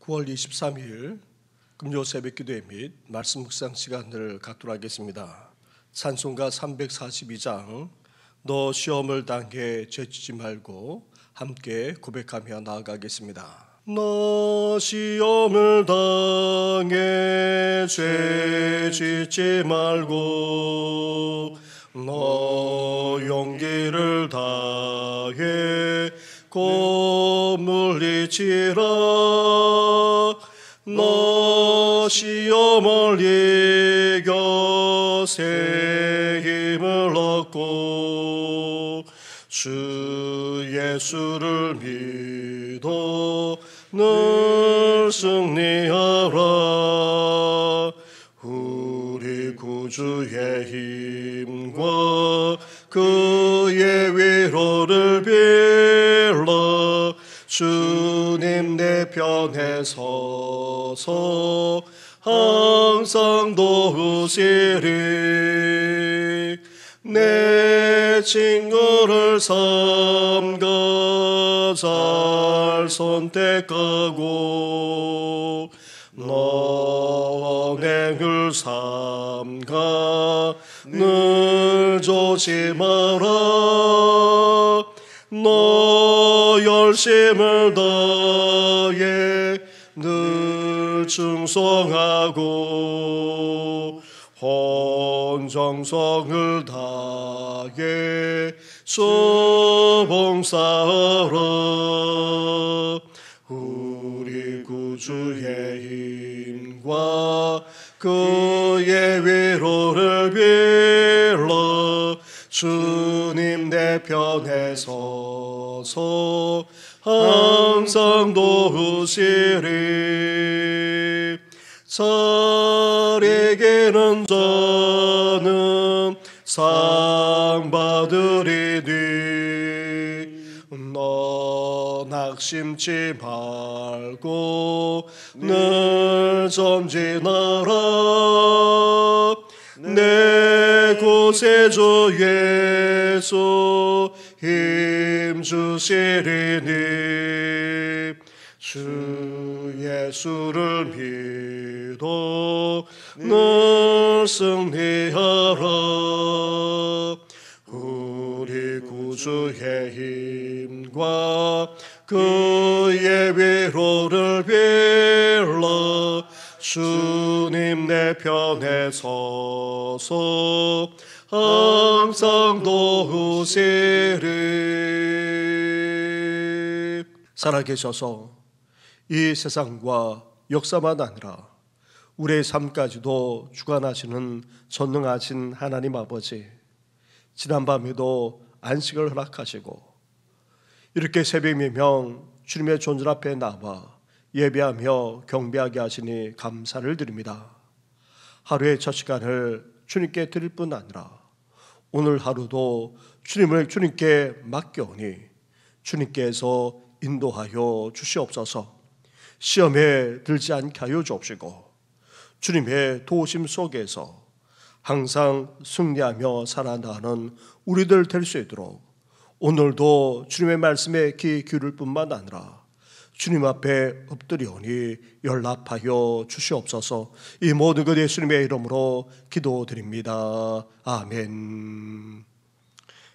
9월 23일 금요 새벽기도회 및 말씀 묵상 시간을 갖도록 하겠습니다. 찬송가 342장 너 시험을 당해 죄짓지 말고 함께 고백하며 나아가겠습니다. 너 시험을 당해 죄짓지 말고 너 용기를 다해 곧 물리치라. 너 시험을 이겨 새 힘을 얻고 주 예수를 믿어 늘 승리하라. 우리 구주의 힘과 그의 위로를 빌라. 주님 내 편에 서서 항상 도우시리. 내 친구를 삼가 잘 선택하고 너 언행을 삼가 늘 조심하라. 너 열심을 다해 늘 충성하고 온 정성을 다해 주 봉사하라. 우리 구주의 힘과 그의 위로를 빌라. 주님 내 편에 서서 항상 도우시리. 잘 이기는 자는 상 받으리니 너 낙심치 말고 늘 전진하라. 내 구세주 예수 힘 주시리니 주 예수를 믿어 늘 승리하라. 우리 구주의 힘과 그의 위로를 빌라. 주님 내 편에 서서 항상 도우시리. 살아계셔서 이 세상과 역사만 아니라 우리의 삶까지도 주관하시는 전능하신 하나님 아버지, 지난밤에도 안식을 허락하시고 이렇게 새벽 미명 주님의 존재 앞에 나와 예배하며 경배하게 하시니 감사를 드립니다. 하루의 첫 시간을 주님께 드릴 뿐 아니라 오늘 하루도 주님을 주님께 맡겨오니 주님께서 인도하여 주시옵소서. 시험에 들지 않게 하여 주옵시고 주님의 도우심 속에서 항상 승리하며 살아나가는 우리들 될 수 있도록 오늘도 주님의 말씀에 귀 기울일 뿐만 아니라 주님 앞에 엎드리오니 연락하여 주시옵소서. 이 모든 것 예수님의 이름으로 기도드립니다. 아멘.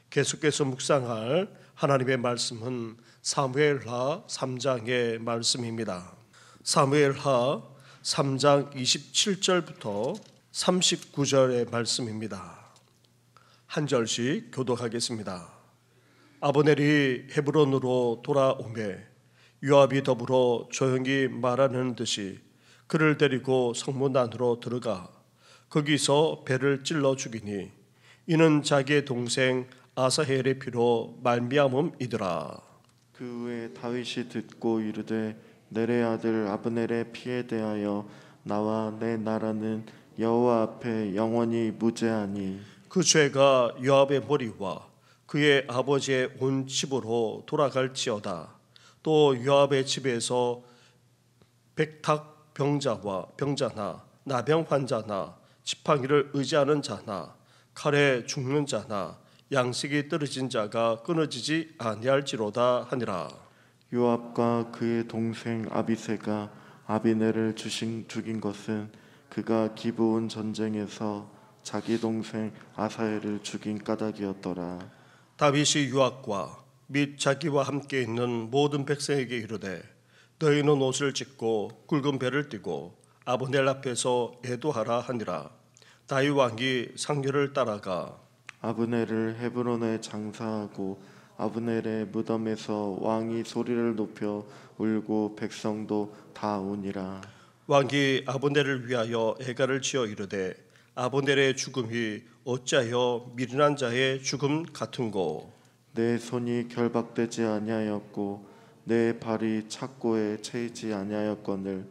계속해서 묵상할 하나님의 말씀은 사무엘하 3장의 말씀입니다. 사무엘하 3장 27절부터 39절의 말씀입니다. 한 절씩 교독하겠습니다. 아브넬이 헤브론으로 돌아오매 요압이 더불어 조용히 말하는 듯이 그를 데리고 성문 안으로 들어가 거기서 배를 찔러 죽이니 이는 자기의 동생 아사헬의 피로 말미암음이더라. 그 후에 다윗이 듣고 이르되 넬의 아들 아브넬의 피에 대하여 나와 내 나라는 여호와 앞에 영원히 무죄하니 그 죄가 요압의 머리와 그의 아버지의 온 집으로 돌아갈지어다. 또 요압의 집에서 백탁 병자나 나병 환자나 지팡이를 의지하는 자나 칼에 죽는 자나 양식이 떨어진 자가 끊어지지 아니할지로다 하니라. 요압과 그의 동생 아비새가 아비넬을 죽인 것은 그가 기브온 전쟁에서 자기 동생 아사엘을 죽인 까닭이었더라. 다윗이 유압과 및 자기와 함께 있는 모든 백성에게 이르되 너희는 옷을 찢고 굵은 배를 띠고 아브넬 앞에서 애도하라 하니라. 다윗 왕이 상류를 따라가 아브넬을 헤브론에 장사하고 아브넬의 무덤에서 왕이 소리를 높여 울고 백성도 다 우니라. 왕이 아브넬을 위하여 애가를 지어 이르되 아브넬의 죽음이 어찌하여 미련한 자의 죽음 같은고. 내 손이 결박되지 아니하였고 내 발이 착고에 채이지 아니하였거늘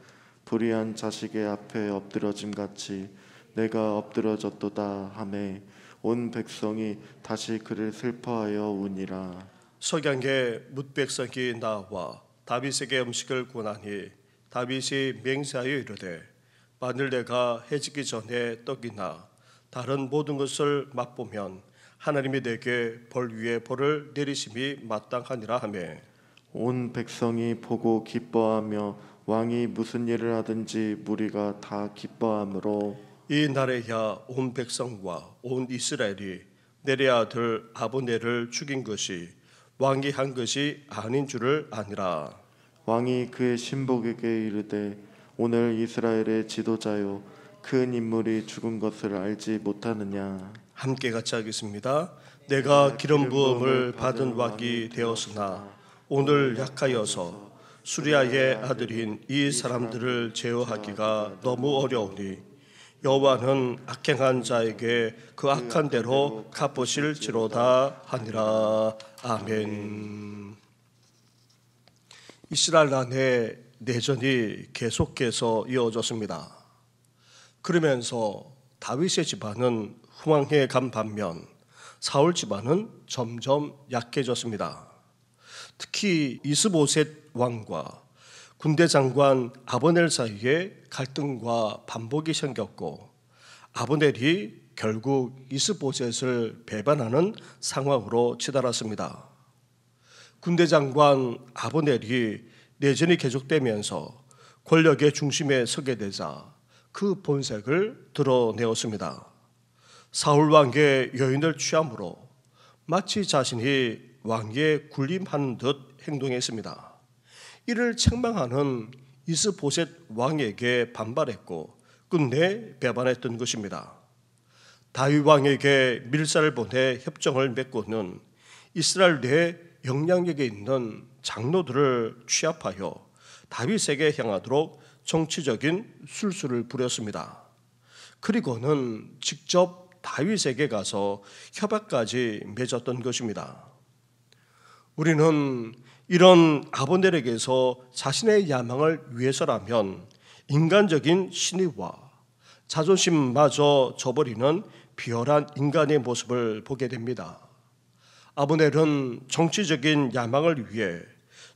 불의한 자식의 앞에 엎드러짐 같이 내가 엎드러졌도다 하매 온 백성이 다시 그를 슬퍼하여 우니라. 석양에 뭇백성이 나와 다윗에게 음식을 권하니 다윗이 맹세하여 이르되 만일 내가 해지기 전에 떡이나 다른 모든 것을 맛보면 하나님이 내게 벌 위에 벌을 내리심이 마땅하니라 하며 온 백성이 보고 기뻐하며 왕이 무슨 일을 하든지 무리가 다 기뻐하므로 이 날에야 온 백성과 온 이스라엘이 내레 아들 아브넬을 죽인 것이 왕이 한 것이 아닌 줄을 아니라. 왕이 그의 신복에게 이르되 오늘 이스라엘의 지도자요 큰 인물이 죽은 것을 알지 못하느냐. 함께 같이 하겠습니다. 내가 기름 부음을 받은 왕이 되었으나 오늘 약하여서 수리아의 아들인 이 사람들을 제어하기가 너무 어려우니 여호와는 악행한 자에게 그 악한 대로 갚으실지로다 하니라. 아멘. 이스라엘 안에 내전이 계속해서 이어졌습니다. 그러면서 다윗의 집안은 흥왕해 간 반면 사울 집안은 점점 약해졌습니다. 특히 이스보셋 왕과 군대 장관 아브넬 사이에 갈등과 반복이 생겼고 아브넬이 결국 이스보셋을 배반하는 상황으로 치달았습니다. 군대 장관 아브넬이 내전이 계속되면서 권력의 중심에 서게 되자 그 본색을 드러내었습니다. 사울 왕의 여인을 취함으로 마치 자신이 왕위에 군림하는 듯 행동했습니다. 이를 책망하는 이스보셋 왕에게 반발했고 끝내 배반했던 것입니다. 다윗 왕에게 밀사를 보내 협정을 맺고는 이스라엘 내에 영향력에 있는 장로들을 취합하여 다윗에게 향하도록 정치적인 술수를 부렸습니다. 그리고는 직접 다윗에게 가서 협약까지 맺었던 것입니다. 우리는 이런 아브넬에게서 자신의 야망을 위해서라면 인간적인 신의와 자존심마저 저버리는 비열한 인간의 모습을 보게 됩니다. 아브넬은 정치적인 야망을 위해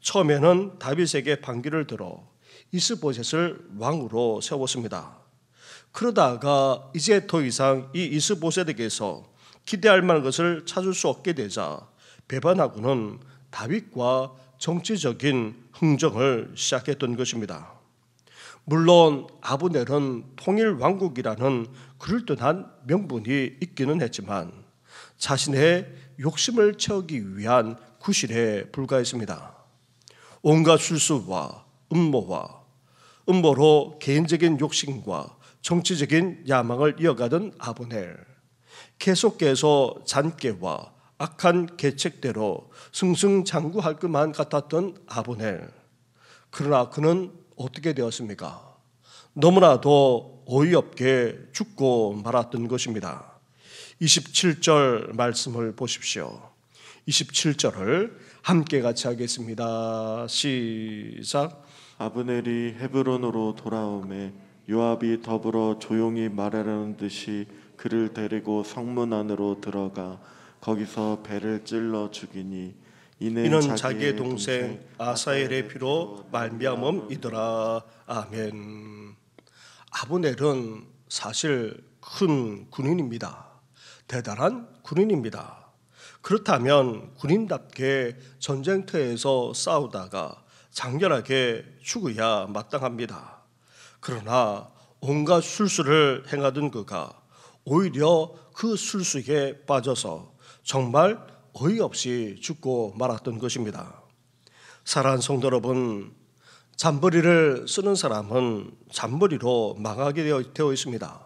처음에는 다윗에게 반기를 들어 이스보셋을 왕으로 세웠습니다. 그러다가 이제 더 이상 이 이스보셋에게서 기대할 만한 것을 찾을 수 없게 되자 배반하고는 다윗과 정치적인 흥정을 시작했던 것입니다. 물론 아브넬은 통일왕국이라는 그럴듯한 명분이 있기는 했지만 자신의 욕심을 채우기 위한 구실에 불과했습니다. 온갖 술수와 음모로 개인적인 욕심과 정치적인 야망을 이어가던 아브넬, 계속해서 잔꾀와 악한 계책대로 승승장구할 것만 같았던 아브넬. 그러나 그는 어떻게 되었습니까? 너무나도 어이없게 죽고 말았던 것입니다. 27절 말씀을 보십시오. 27절을 함께 같이 하겠습니다. 시작. 아브넬이 헤브론으로 돌아오매 요압이 더불어 조용히 말하려는 듯이 그를 데리고 성문 안으로 들어가 거기서 배를 찔러 죽이니 이는 자기의 동생 아사엘의 피로 말미암음이더라. 아멘. 아브넬은 사실 큰 군인입니다. 대단한 군인입니다. 그렇다면 군인답게 전쟁터에서 싸우다가 장렬하게 죽어야 마땅합니다. 그러나 온갖 술수를 행하던 그가 오히려 그 술수에 빠져서 정말 어이없이 죽고 말았던 것입니다. 사랑하는 성도 여러분, 잔머리를 쓰는 사람은 잔머리로 망하게 되어 있습니다.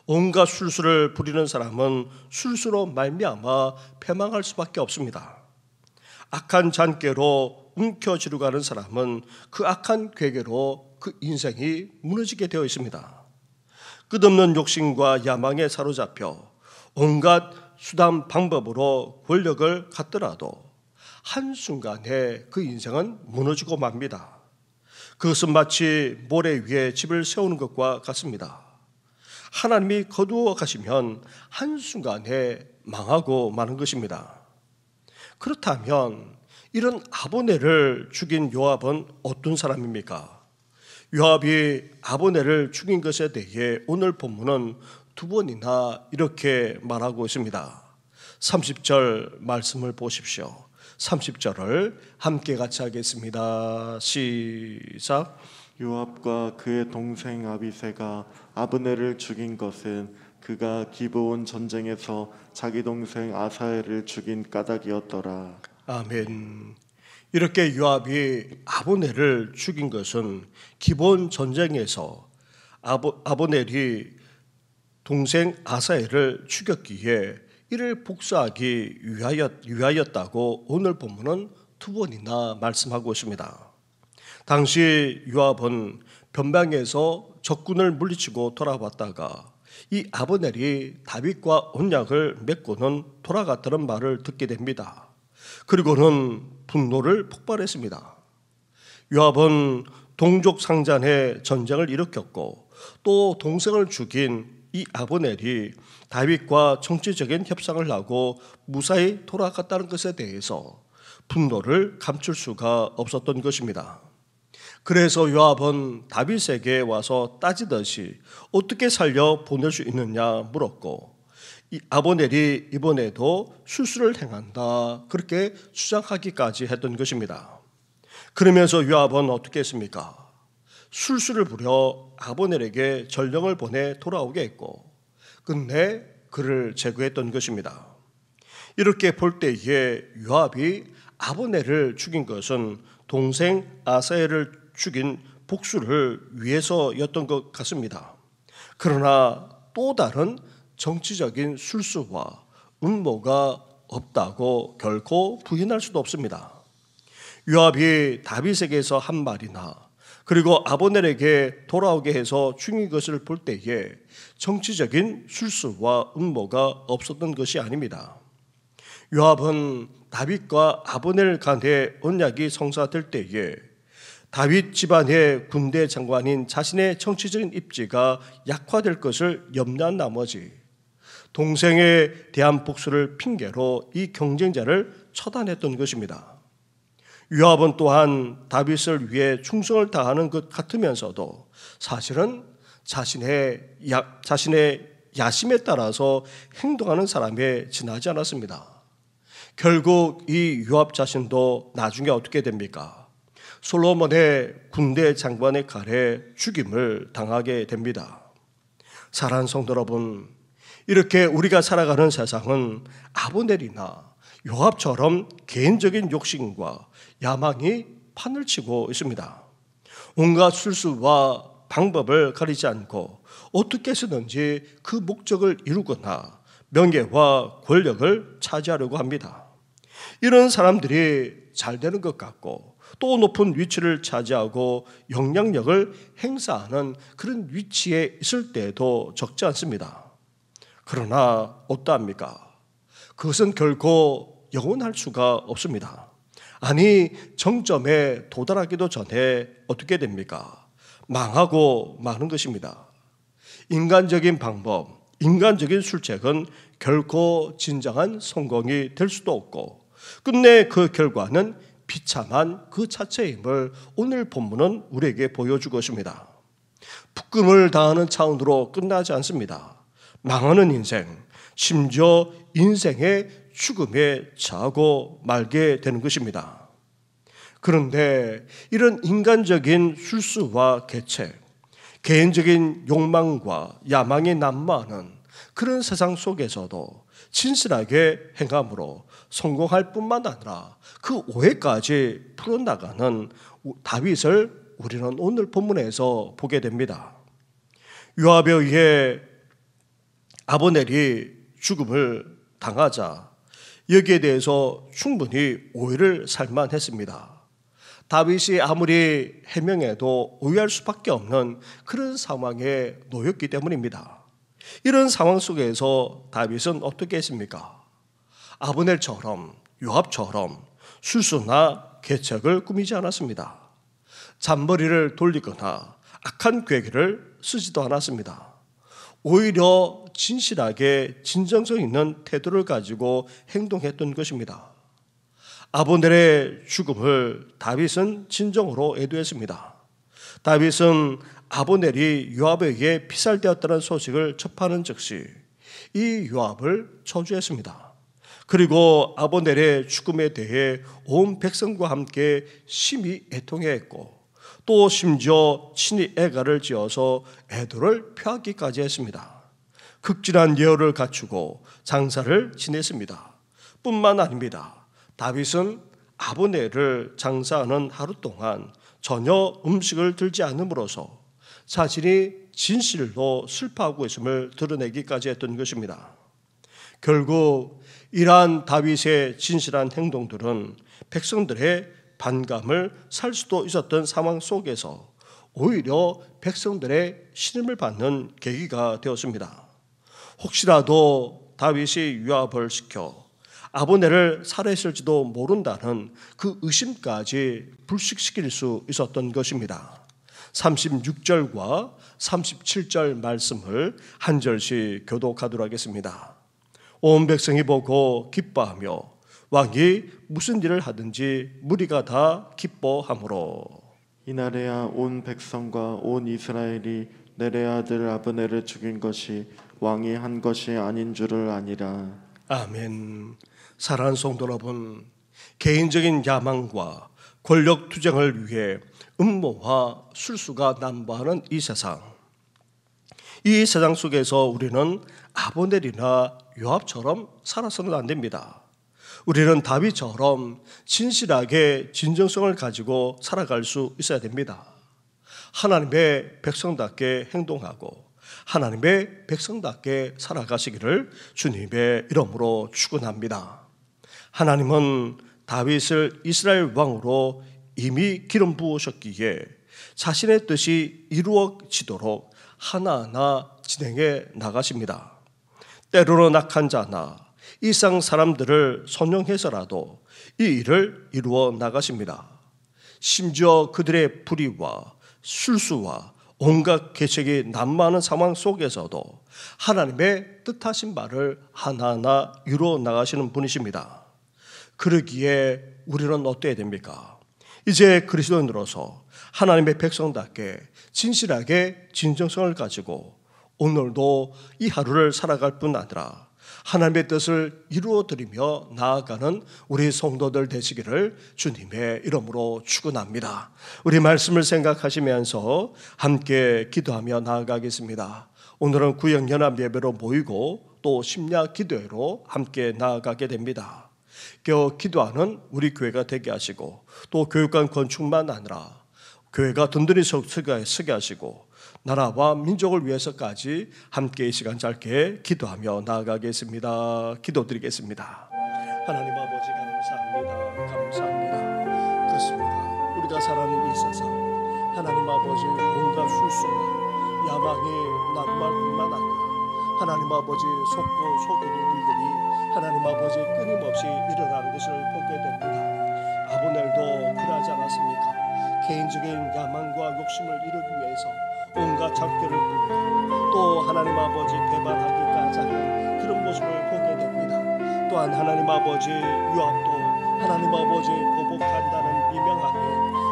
온갖 술수를 부리는 사람은 술수로 말미암아 패망할 수밖에 없습니다. 악한 잔꾀로 움켜쥐고 가는 사람은 그 악한 괴계로 그 인생이 무너지게 되어 있습니다. 끝없는 욕심과 야망에 사로잡혀 온갖 수단 방법으로 권력을 갖더라도 한순간에 그 인생은 무너지고 맙니다. 그것은 마치 모래 위에 집을 세우는 것과 같습니다. 하나님이 거두어 가시면 한순간에 망하고 마는 것입니다. 그렇다면 이런 아브넬을 죽인 요압은 어떤 사람입니까? 요압이 아브넬을 죽인 것에 대해 오늘 본문은 두 번이나 이렇게 말하고 있습니다. 30절 말씀을 보십시오. 30절을 함께 같이 하겠습니다. 시작. 요압과 그의 동생 아비새가 아브넬을 죽인 것은 그가 기브온 전쟁에서 자기 동생 아사엘을 죽인 까닭이었더라. 아멘. 이렇게 요압이 아브넬을 죽인 것은 기브온 전쟁에서 아브넬이 동생 아사엘을 죽였기에 이를 복수하기 위하였다고 오늘 본문은 두 번이나 말씀하고 있습니다. 당시 요압은 변방에서 적군을 물리치고 돌아왔다가 이 아브넬이 다윗과 언약을 맺고는 돌아갔다는 말을 듣게 됩니다. 그리고는 분노를 폭발했습니다. 요압은 동족 상잔의 전쟁을 일으켰고 또 동생을 죽인 이 아브넬이 다윗과 정치적인 협상을 하고 무사히 돌아갔다는 것에 대해서 분노를 감출 수가 없었던 것입니다. 그래서 요압은 다윗에게 와서 따지듯이 어떻게 살려 보낼 수 있느냐 물었고, 이 아브넬이 이번에도 술수를 행한다 그렇게 주장하기까지 했던 것입니다. 그러면서 요압은 어떻게 했습니까? 술수를 부려 아브넬에게 전령을 보내 돌아오게 했고 끝내 그를 제거했던 것입니다. 이렇게 볼 때에 요압이 아브넬을 죽인 것은 동생 아사엘을 죽인 복수를 위해서였던 것 같습니다. 그러나 또 다른 정치적인 술수와 음모가 없다고 결코 부인할 수도 없습니다. 요압이 다윗에게서 한 말이나 그리고 아브넬에게 돌아오게 해서 죽인 것을 볼 때에 정치적인 술수와 음모가 없었던 것이 아닙니다. 요압은 다윗과 아브넬 간의 언약이 성사될 때에 다윗 집안의 군대 장관인 자신의 정치적인 입지가 약화될 것을 염려한 나머지 동생에 대한 복수를 핑계로 이 경쟁자를 처단했던 것입니다. 요압은 또한 다윗을 위해 충성을 다하는 것 같으면서도 사실은 자신의 야심에 따라서 행동하는 사람에 지나지 않았습니다. 결국 이 요압 자신도 나중에 어떻게 됩니까? 솔로몬의 군대 장관의 칼에 죽임을 당하게 됩니다. 사랑하는 성도 여러분, 이렇게 우리가 살아가는 세상은 아브넬이나 요압처럼 개인적인 욕심과 야망이 판을 치고 있습니다. 온갖 술수와 방법을 가리지 않고 어떻게 해서든지 그 목적을 이루거나 명예와 권력을 차지하려고 합니다. 이런 사람들이 잘 되는 것 같고 또 높은 위치를 차지하고 영향력을 행사하는 그런 위치에 있을 때도 적지 않습니다. 그러나 어떠합니까? 그것은 결코 영원할 수가 없습니다. 아니, 정점에 도달하기도 전에 어떻게 됩니까? 망하고 마는 것입니다. 인간적인 방법, 인간적인 술책은 결코 진정한 성공이 될 수도 없고 끝내 그 결과는 비참한 그 자체임을 오늘 본문은 우리에게 보여주고 있습니다. 부끄럼을 당하는 차원으로 끝나지 않습니다. 망하는 인생, 심지어 인생의 죽음에 처하고 말게 되는 것입니다. 그런데 이런 인간적인 술수와 개체, 개인적인 욕망과 야망이 난무하는 그런 세상 속에서도 진실하게 행함으로 성공할 뿐만 아니라 그 오해까지 풀어나가는 다윗을 우리는 오늘 본문에서 보게 됩니다. 요압에 의해 아브넬이 죽음을 당하자 여기에 대해서 충분히 오해를 살만했습니다. 다윗이 아무리 해명해도 오해할 수밖에 없는 그런 상황에 놓였기 때문입니다. 이런 상황 속에서 다윗은 어떻게 했습니까? 아브넬처럼 요압처럼 술수나 계책을 꾸미지 않았습니다. 잔머리를 돌리거나 악한 계획을 쓰지도 않았습니다. 오히려 진실하게 진정성 있는 태도를 가지고 행동했던 것입니다. 아브넬의 죽음을 다윗은 진정으로 애도했습니다. 다윗은 아브넬이 요압에 의해 피살되었다는 소식을 접하는 즉시 이 요압을 저주했습니다. 그리고 아브넬의 죽음에 대해 온 백성과 함께 심히 애통해했고 또 심지어 친히 애가를 지어서 애도를 표하기까지 했습니다. 극진한 예언을 갖추고 장사를 지냈습니다. 뿐만 아닙니다. 다윗은 아브넬을 장사하는 하루 동안 전혀 음식을 들지 않음으로써 자신이 진실로 슬퍼하고 있음을 드러내기까지 했던 것입니다. 결국 이러한 다윗의 진실한 행동들은 백성들의 반감을 살 수도 있었던 상황 속에서 오히려 백성들의 신임을 받는 계기가 되었습니다. 혹시라도 다윗이 요압을 시켜 아브넬을 살해했을지도 모른다는 그 의심까지 불식시킬 수 있었던 것입니다. 36절과 37절 말씀을 한 절씩 교독하도록 하겠습니다. 온 백성이 보고 기뻐하며 왕이 무슨 일을 하든지 무리가 다 기뻐하므로 이날에야 온 백성과 온 이스라엘이 넬의 아들 아브넬을 죽인 것이 왕이 한 것이 아닌 줄을 아니라. 아멘. 사랑하는 성도 여러분, 개인적인 야망과 권력 투쟁을 위해 음모와 술수가 난무하는 이 세상 속에서 우리는 아브넬이나 요압처럼 살아서는 안 됩니다. 우리는 다윗처럼 진실하게 진정성을 가지고 살아갈 수 있어야 됩니다. 하나님의 백성답게 행동하고 하나님의 백성답게 살아가시기를 주님의 이름으로 축원합니다. 하나님은 다윗을 이스라엘 왕으로 이미 기름 부으셨기에 자신의 뜻이 이루어지도록 하나하나 진행해 나가십니다. 때로는 악한 자나 이상 사람들을 선용해서라도 이 일을 이루어 나가십니다. 심지어 그들의 불의와 술수와 온갖 계책이 난무하는 상황 속에서도 하나님의 뜻하신 바를 하나하나 이루어 나가시는 분이십니다. 그러기에 우리는 어때야 됩니까? 이제 그리스도인으로서 하나님의 백성답게 진실하게 진정성을 가지고 오늘도 이 하루를 살아갈 뿐 아니라 하나님의 뜻을 이루어드리며 나아가는 우리 성도들 되시기를 주님의 이름으로 축원합니다. 우리 말씀을 생각하시면서 함께 기도하며 나아가겠습니다. 오늘은 구역연합 예배로 모이고 또 심야 기도회로 함께 나아가게 됩니다. 기도하는 우리 교회가 되게 하시고 또 교육관 건축만 아니라 교회가 든든히 서게 하시고 나라와 민족을 위해서까지 함께 이 시간 짧게 기도하며 나아가겠습니다. 기도드리겠습니다. 하나님 아버지 감사합니다. 그렇습니다. 우리가 살아가는 이 세상 하나님 아버지 온갖 술수와 야망이 난무할 뿐만 아니라 하나님 아버지 속이는 일들이 하나님 아버지 끊임없이 일어나는 것을 보게 됩니다. 아브넬도 그러하지 않았습니까? 개인적인 야망과 욕심을 이루기 위해서 온갖 작별을 부리고 또 하나님 아버지 배반하기까지 하는 그런 모습을 보게 됩니다. 또한 하나님 아버지 요압도 하나님 아버지 보복한다는 미명하에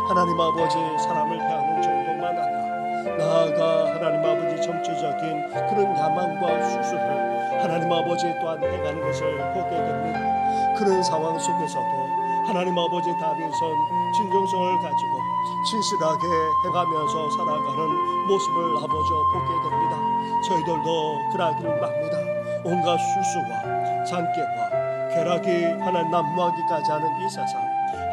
하나님 아버지 사람을 대하는 정도만 아니라 나아가 하나님 아버지 정치적인 그런 야망과 수술을 하나님 아버지 또한 해가는 것을 보게 됩니다. 그런 상황 속에서도 하나님 아버지 다윗은 진정성을 가지고 진실하게 행하면서 살아가는 모습을 아버지 보게 됩니다. 저희들도 그러기를 바랍니다. 온갖 수수와 잔꾀와 쾌락이 하나님 난무하기까지 하는 이 세상,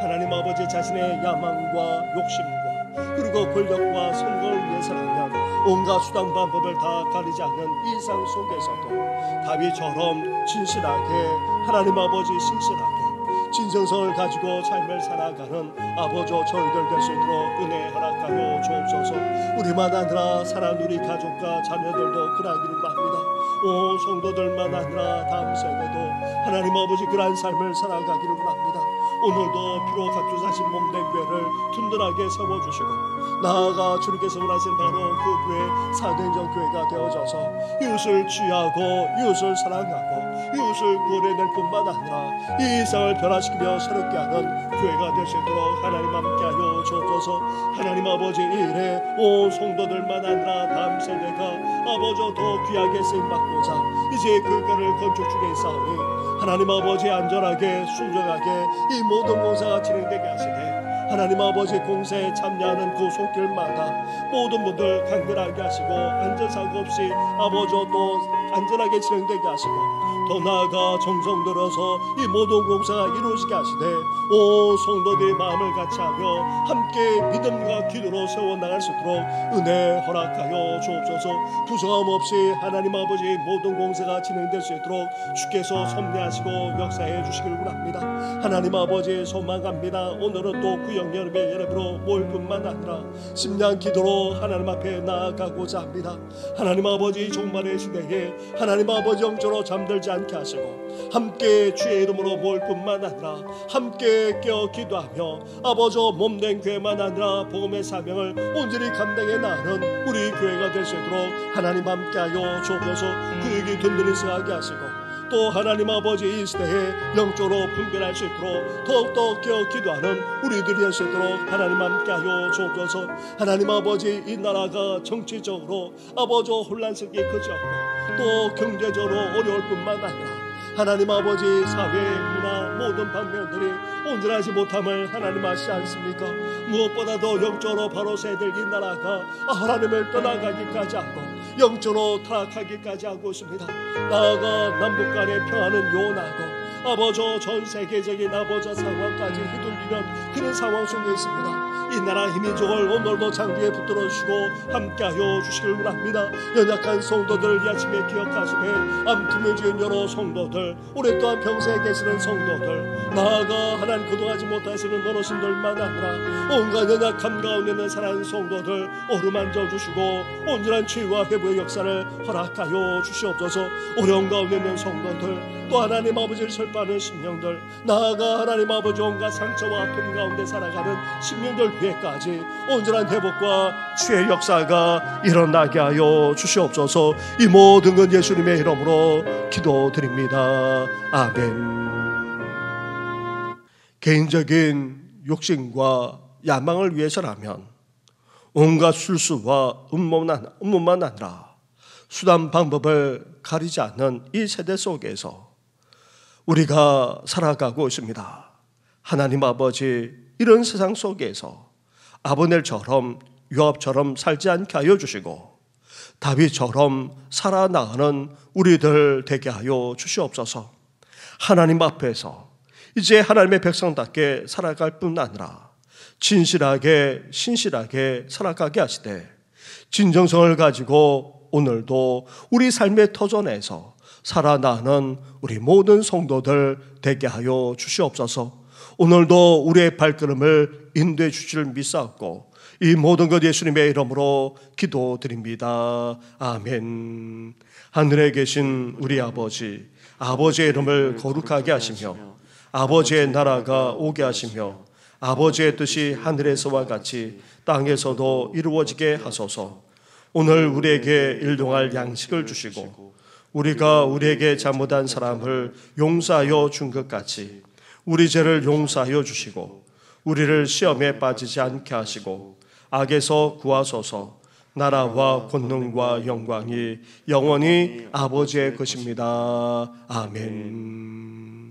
하나님 아버지 자신의 야망과 욕심과 그리고 권력과 선거를 위해서라면 온갖 수단 방법을 다 가리지 않는 이 세상 속에서도 다윗처럼 진실하게 하나님 아버지 신실하게 진정성을 가지고 삶을 살아가는 아버지 저희들 될 수 있도록 은혜 허락하여 주옵소서. 우리만 아니라 사랑하는 우리 가족과 자녀들도 그러기를 바랍니다. 온 성도들만 아니라 다음 세대도 하나님 아버지 그러한 삶을 살아가기를 바랍니다. 오늘도 비록 각주 자신 몸된 교회를 든든하게 세워주시고 나아가 주님께서 원하신 바로 그 교회 사도행전 교회가 되어져서 이웃을 취하고 이웃을 사랑하고 이웃을 구원해낼 뿐만 아니라 이 세상을 변화시키며 새롭게 하는 교회가 될 수 있도록 하나님 함께하여 주옵소서. 하나님 아버지 이 일에 온 성도들만 아니라 다음 세대가 아버지 더 귀하게 쓰임받고자 이제 그 교회를 건축 중에 있사오니 하나님 아버지 안전하게 순종하게 이 모든 공사가 진행되게 하시되 하나님 아버지 공사에 참여하는 그 손길마다 모든 분들 간결하게 하시고 안전사고 없이 아버지 또 안전하게 진행되게 하시고 더 나아가 정성 들어서 이 모든 공사가 이루어지게 하시되 오 성도들의 마음을 같이하며 함께 믿음과 기도로 세워나갈 수 있도록 은혜 허락하여 주옵소서. 부정함 없이 하나님 아버지 모든 공사가 진행될 수 있도록 주께서 섭리하시고 역사해 주시길 원합니다. 하나님 아버지 소망합니다. 오늘은 또 구역여름의 예배로 모일 뿐만 아니라 심령 기도로 하나님 앞에 나아가고자 합니다. 하나님 아버지 종말의 시대에 하나님 아버지 영적으로 잠들지 않게 하시고 함께 주의 이름으로 모일 뿐만 아니라 함께 깨어 기도하며 아버지 몸된 교회만 아니라 복음의 사명을 온전히 감당해 나가는 우리 교회가 될 수 있도록 하나님 함께하여 주옵소서. 그에게 든든히 서하게 하시고 또 하나님 아버지 이 시대에 영적으로 분별할 수 있도록 더욱더 깨어 기도하는 우리들이 될 수 있도록 하나님 함께하여 주옵소서. 하나님 아버지 이 나라가 정치적으로 아버지 혼란스럽게 그지없고 또 경제적으로 어려울 뿐만 아니라 하나님 아버지 사회, 문화 모든 방면들이 온전하지 못함을 하나님 아시지 않습니까? 무엇보다도 영적으로 바로 서야 될 이 나라가 하나님을 떠나가기까지 하고 영적으로 타락하기까지 하고 있습니다. 나아가 남북 간의 평화는 요원하고 아버지 전 세계적인 아버지 상황까지 휘둘리는 그런 상황 속에 있습니다. 이 나라 희민족을 오늘도 장기에 붙들어 주시고 함께하여 주시길 원합니다. 연약한 성도들을 이 아침에 기억하시되 암투에 지은 여러 성도들 오랫동안 평생에 계시는 성도들 나아가 하나님 거듭하지 못하시는 어르신들만 아니라 온갖 연약함 가운데 있는 사랑하는 성도들 어루만져 주시고 온전한 치유와 회복의 역사를 허락하여 주시옵소서. 어려운 가운데 있는 성도들 또 하나님 아버지를 설파하는 심령들 나아가 하나님 아버지 온갖 상처와 아픔 가운데 살아가는 심령들 위에까지 온전한 회복과 치유의 역사가 일어나게 하여 주시옵소서. 이 모든 건 예수님의 이름으로 기도드립니다. 아멘. 개인적인 욕심과 야망을 위해서라면 온갖 술수와 음모만 아니라 수단 방법을 가리지 않는 이 세대 속에서 우리가 살아가고 있습니다. 하나님 아버지 이런 세상 속에서 아브넬처럼 요압처럼 살지 않게 하여 주시고 다윗처럼 살아나가는 우리들 되게 하여 주시옵소서. 하나님 앞에서 이제 하나님의 백성답게 살아갈 뿐 아니라 진실하게 신실하게 살아가게 하시되 진정성을 가지고 오늘도 우리 삶의 터전에서 살아나는 우리 모든 성도들 되게 하여 주시옵소서. 오늘도 우리의 발걸음을 인도해 주실 믿사옵고 이 모든 것 예수님의 이름으로 기도드립니다. 아멘. 하늘에 계신 우리 아버지, 아버지의 이름을 거룩하게 하시며 아버지의 나라가 오게 하시며 아버지의 뜻이 하늘에서와 같이 땅에서도 이루어지게 하소서. 오늘 우리에게 일용할 양식을 주시고 우리가 우리에게 잘못한 사람을 용서하여 준 것 같이 우리 죄를 용서하여 주시고 우리를 시험에 빠지지 않게 하시고 악에서 구하소서. 나라와 권능과 영광이 영원히 아버지의 것입니다. 아멘.